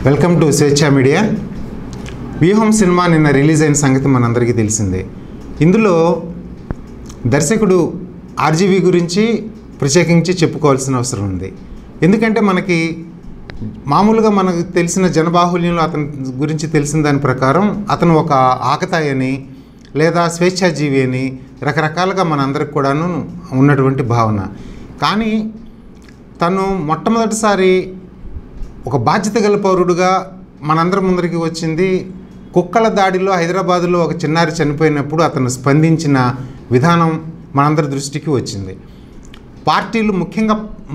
Welcome to స్వేచ్ఛ media. వ్యూహం cinema నిన్న రిలీజ్ అయిన సంగతి మనందరికీ తెలిసిందే. ఇందులో దర్శకుడు ఆర్జీవి గురించి ప్రత్యేకించి చెప్పుకోవాల్సిన అవసరం ఉంది. ఎందుకంటే మామూలుగా మనకు తెలిసిన జనబాహుల్యంలో అతని గురించి తెలిసిన దాని ప్రకారం అతను ఒక ఆకతాయి అని లేదా స్వేచ్ఛాజీవి అని రకరకాలుగా మనందరికి కూడాను ఉన్నటువంటి భావన. కానీ తను మొట్టమొదటిసారి ఒక బాధ్యత గల పౌరుడుగా మనందరి ముందరికి వచ్చింది కుక్కల దాడిలో హైదరాబాదులో ఒక చిన్నారి చనిపోయినప్పుడు అతను స్పందించిన విధానం మనందరి దృష్టికి వచ్చింది. పార్టీలు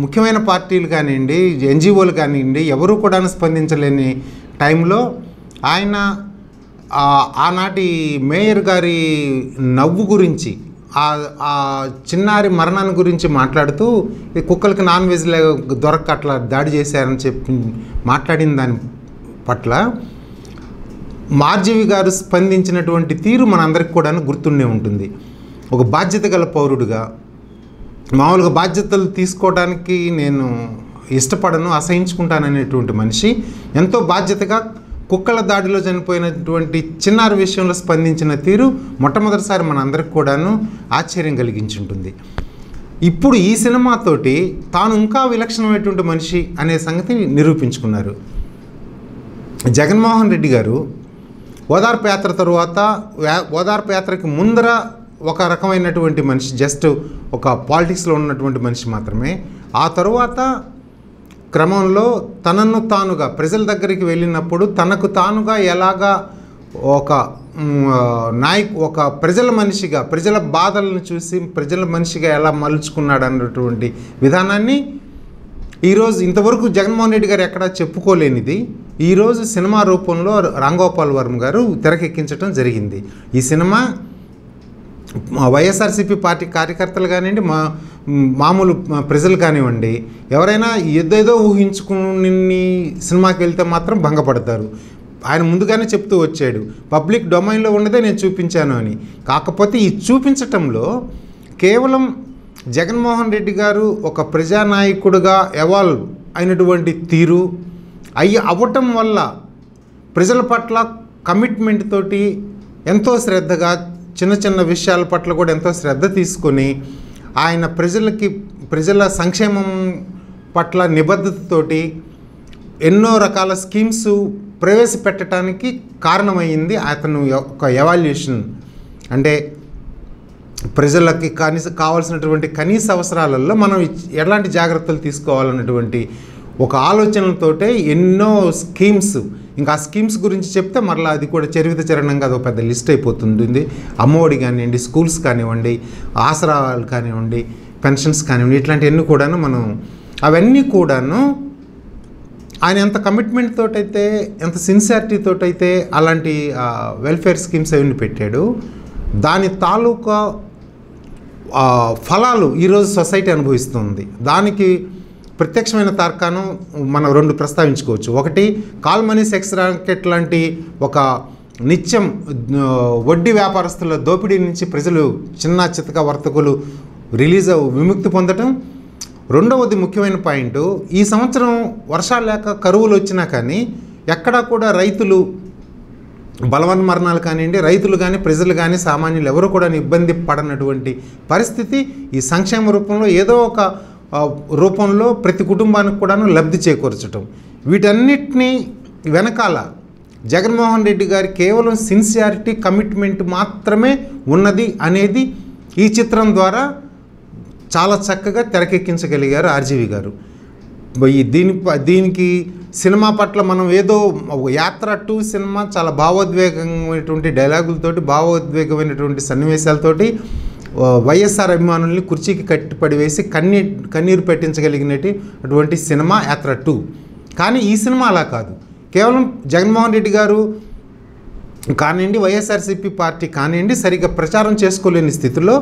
ముఖ్యమైన పార్టీలు కానివ్వండి, ఎన్జిఓలు కానివ్వండి, ఎవరూ కూడా స్పందించలేని టైంలో ఆయన ఆనాటి మేయర్ గారి నవ్వు గురించి, ఆ చిన్నారి మరణాన్ని గురించి మాట్లాడుతూ కుక్కలకి నాన్ వెజ్ దొరక్క అట్లా దాడి చేశారని చెప్పి మాట్లాడిన దాని పట్ల ఆర్జీవి గారు స్పందించినటువంటి తీరు మనందరికి కూడా గుర్తుండే ఉంటుంది. ఒక బాధ్యత గల పౌరుడుగా, మామూలుగా బాధ్యతలు తీసుకోవడానికి నేను ఇష్టపడను, అసహించుకుంటాననేటువంటి మనిషి ఎంతో బాధ్యతగా కుక్కల దాడిలో చనిపోయినటువంటి చిన్నారి విషయంలో స్పందించిన తీరు మొట్టమొదటిసారి మనందరికి కూడాను ఆశ్చర్యం కలిగించుంటుంది. ఇప్పుడు ఈ సినిమాతోటి తాను ఇంకా విలక్షణమైనటువంటి మనిషి అనే సంగతి నిరూపించుకున్నారు. జగన్మోహన్ రెడ్డి గారు ఓదార్పు యాత్ర తరువాత, ఓదార్పు యాత్రకి ముందర ఒక రకమైనటువంటి మనిషి, జస్ట్ ఒక పాలిటిక్స్లో ఉన్నటువంటి మనిషి మాత్రమే. ఆ తరువాత క్రమంలో తనను తానుగా ప్రజల దగ్గరికి వెళ్ళినప్పుడు తనకు తానుగా ఎలాగా ఒక ప్రజల మనిషిగా, ప్రజల బాధలను చూసి ప్రజల మనిషిగా ఎలా మలుచుకున్నాడు అన్నటువంటి విధానాన్ని ఈరోజు ఇంతవరకు జగన్మోహన్ రెడ్డి గారు ఎక్కడా చెప్పుకోలేనిది ఈరోజు సినిమా రూపంలో రామ్ గోపాల్ వర్మ గారు తెరకెక్కించడం జరిగింది. ఈ సినిమా వైఎస్ఆర్సీపీ పార్టీ కార్యకర్తలు కానివ్వండి, మామూలు ప్రజలు కానివ్వండి, ఎవరైనా ఏదేదో ఊహించుకుని సినిమాకి వెళ్తే మాత్రం భంగపడతారు. ఆయన ముందుగానే చెప్తూ వచ్చాడు, పబ్లిక్ డొమైన్లో ఉన్నదే నేను చూపించాను అని. కాకపోతే ఈ చూపించటంలో కేవలం జగన్మోహన్ రెడ్డి గారు ఒక ప్రజానాయకుడిగా ఎవాల్వ్ అయినటువంటి తీరు అవ్వటం వల్ల ప్రజల పట్ల కమిట్మెంట్ తోటి ఎంతో శ్రద్ధగా, చిన్న చిన్న విషయాల పట్ల కూడా ఎంతో శ్రద్ధ తీసుకొని ఆయన ప్రజల సంక్షేమం పట్ల నిబద్ధతతోటి ఎన్నో రకాల స్కీమ్స్ ప్రవేశపెట్టడానికి కారణమైంది అతను ఒక ఎవాల్యుయేషన్. అంటే ప్రజలకి కావాల్సినటువంటి కనీస అవసరాలలో మనం ఎలాంటి జాగ్రత్తలు తీసుకోవాలన్నటువంటి ఒక ఆలోచనలతోటే ఎన్నో స్కీమ్స్, ఇంకా ఆ స్కీమ్స్ గురించి చెప్తే మరలా అది కూడా చరివిత చరణంగా అది ఒక పెద్ద లిస్ట్ అయిపోతుంది. అమ్మఒడి కానివ్వండి, స్కూల్స్ కానివ్వండి, ఆసరాలు కానివ్వండి, పెన్షన్స్ కానివ్వండి, ఇట్లాంటివన్నీ కూడాను అవన్నీ కూడాను ఆయన ఎంత కమిట్మెంట్ తోటైతే, ఎంత సిన్సియారిటీ తోటైతే అలాంటి వెల్ఫేర్ స్కీమ్స్ అవన్నీ పెట్టాడు. దాని తాలూకా ఫలాలు ఈరోజు సొసైటీ అనుభవిస్తుంది. దానికి ప్రత్యక్షమైన తార్కాను మనం రెండు ప్రస్తావించుకోవచ్చు. ఒకటి, కాల్ మనీ సెక్స్ రాకెట్ లాంటి ఒక నిత్యం వడ్డీ వ్యాపారస్తుల దోపిడీ నుంచి ప్రజలు, చిన్న చితక వర్తకులు విముక్తి పొందటం. రెండవది ముఖ్యమైన పాయింట్, ఈ సంవత్సరం వర్షాలు లేక కరువులు వచ్చినా కానీ ఎక్కడా కూడా రైతులు బలవన్ మరణాలు కానివ్వండి, రైతులు కానీ ప్రజలు కానీ సామాన్యులు ఎవరు కూడా ఇబ్బంది పడనటువంటి పరిస్థితి ఈ సంక్షేమ రూపంలో ఏదో ఒక రూపంలో ప్రతి కుటుంబానికి కూడాను లబ్ధి చేకూర్చటం. వీటన్నిటినీ వెనకాల జగన్మోహన్ రెడ్డి గారి కేవలం సిన్సియారిటీ, కమిట్మెంట్ మాత్రమే ఉన్నది అనేది ఈ చిత్రం ద్వారా చాలా చక్కగా తెరకెక్కించగలిగారు ఆర్జీవి గారు. దీనికి సినిమా పట్ల మనం ఏదో యాత్ర 2 సినిమా చాలా భావోద్వేగమైనటువంటి డైలాగులతోటి, భావోద్వేగమైనటువంటి సన్నివేశాలతోటి వైఎస్ఆర్ అభిమానుల్ని కుర్చీకి కట్టిపడి వేసి కన్నీరు పెట్టించగలిగినటువంటి సినిమా యాత్ర 2. కానీ ఈ సినిమా అలా కాదు. కేవలం జగన్మోహన్ రెడ్డి గారు కానివ్వండి, వైఎస్ఆర్సీపీ పార్టీ కానివ్వండి, సరిగ్గా ప్రచారం చేసుకోలేని స్థితిలో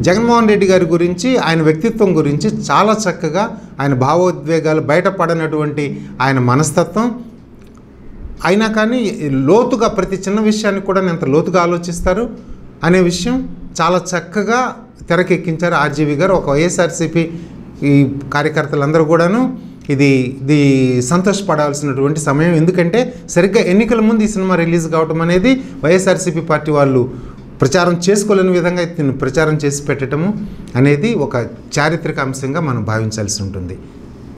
జగన్మోహన్ రెడ్డి గారి గురించి, ఆయన వ్యక్తిత్వం గురించి చాలా చక్కగా, ఆయన భావోద్వేగాలు బయటపడనటువంటి ఆయన మనస్తత్వం అయినా కానీ లోతుగా ప్రతి చిన్న విషయాన్ని కూడా ఎంత లోతుగా ఆలోచిస్తారు అనే విషయం చాలా చక్కగా తెరకెక్కించారు ఆర్జీవి గారు. ఒక వైఎస్ఆర్సీపీ ఈ కార్యకర్తలందరూ కూడాను ఇది సంతోషపడాల్సినటువంటి సమయం. ఎందుకంటే సరిగ్గా ఎన్నికల ముందు ఈ సినిమా రిలీజ్ కావడం అనేది వైఎస్ఆర్సీపీ పార్టీ వాళ్ళు ప్రచారం చేసుకోలేని విధంగా ప్రచారం చేసి పెట్టడము అనేది ఒక చారిత్రక అంశంగా మనం భావించాల్సి ఉంటుంది.